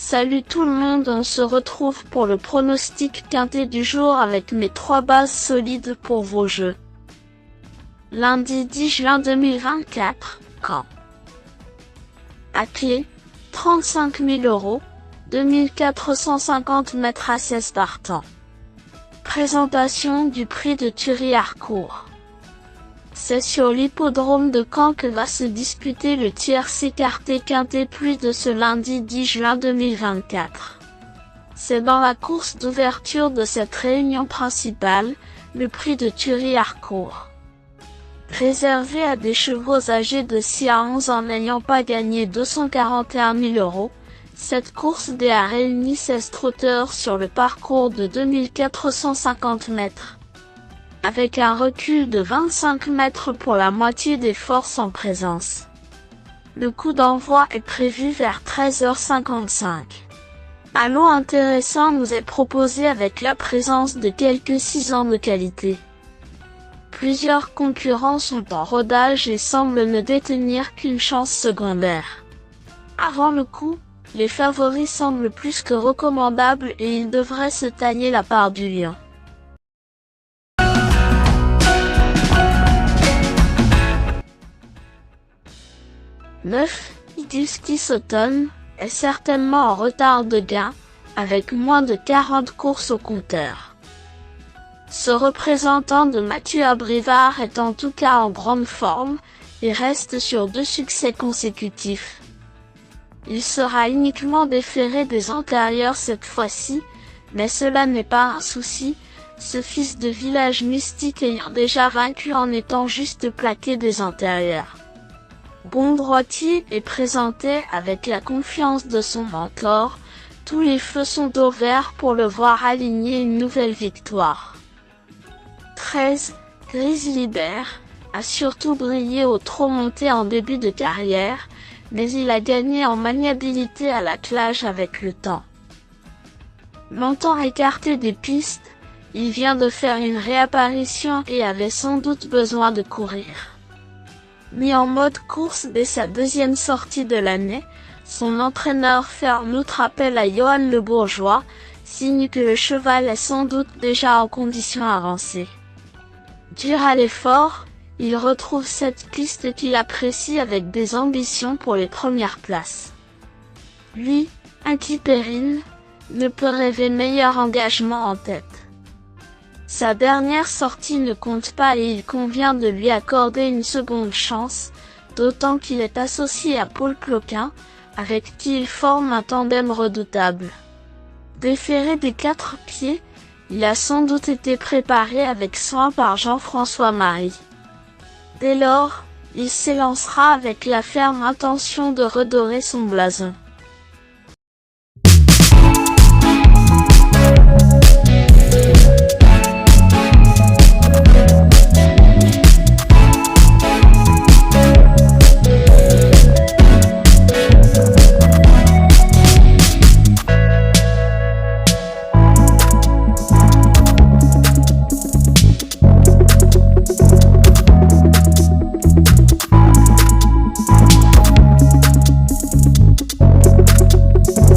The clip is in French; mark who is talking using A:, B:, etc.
A: Salut tout le monde, on se retrouve pour le pronostic quintet du jour avec mes 3 bases solides pour vos jeux. Lundi 10 juin 2024, Caen. À clé, 35 000 €, 2450 mètres assises partant. Présentation du prix de Thury-Harcourt. C'est sur l'hippodrome de Caen que va se disputer le tiercé quintet Pluie de ce lundi 10 juin 2024. C'est dans la course d'ouverture de cette réunion principale, le prix de Thury-Harcourt. Réservé à des chevaux âgés de 6 à 11 ans n'ayant pas gagné 241 000 €, cette course D a réuni 16 trotteurs sur le parcours de 2450 mètres. Avec un recul de 25 mètres pour la moitié des forces en présence. Le coup d'envoi est prévu vers 13h55. Un lot intéressant nous est proposé avec la présence de quelques 6 ans de qualité. Plusieurs concurrents sont en rodage et semblent ne détenir qu'une chance secondaire. Avant le coup, les favoris semblent plus que recommandables et ils devraient se tailler la part du lion. 9. Idilski Sauton est certainement en retard de gain, avec moins de 40 courses au compteur. Ce représentant de Mathieu Abrivard est en tout cas en grande forme, et reste sur 2 succès consécutifs. Il sera uniquement déféré des antérieurs cette fois-ci, mais cela n'est pas un souci, ce fils de village mystique ayant déjà vaincu en étant juste plaqué des antérieurs. Bon droitier est présenté avec la confiance de son mentor, tous les feux sont au vert pour le voir aligner une nouvelle victoire. 13. Grizzly Bear a surtout brillé au trot monté en début de carrière, mais il a gagné en maniabilité à l'attelage avec le temps. Longtemps écarté des pistes, il vient de faire une réapparition et avait sans doute besoin de courir. Mis en mode course dès sa 2e sortie de l'année, son entraîneur fait un autre appel à Johan Le Bourgeois, signe que le cheval est sans doute déjà en condition avancée. Dur à l'effort, il retrouve cette piste qu'il apprécie avec des ambitions pour les premières places. Lui, Inky Perrine, ne peut rêver meilleur engagement en tête. Sa dernière sortie ne compte pas et il convient de lui accorder une seconde chance, d'autant qu'il est associé à Paul Cloquin, avec qui il forme un tandem redoutable. Déféré des 4 pieds, il a sans doute été préparé avec soin par Jean-François Marie. Dès lors, il s'élancera avec la ferme intention de redorer son blason.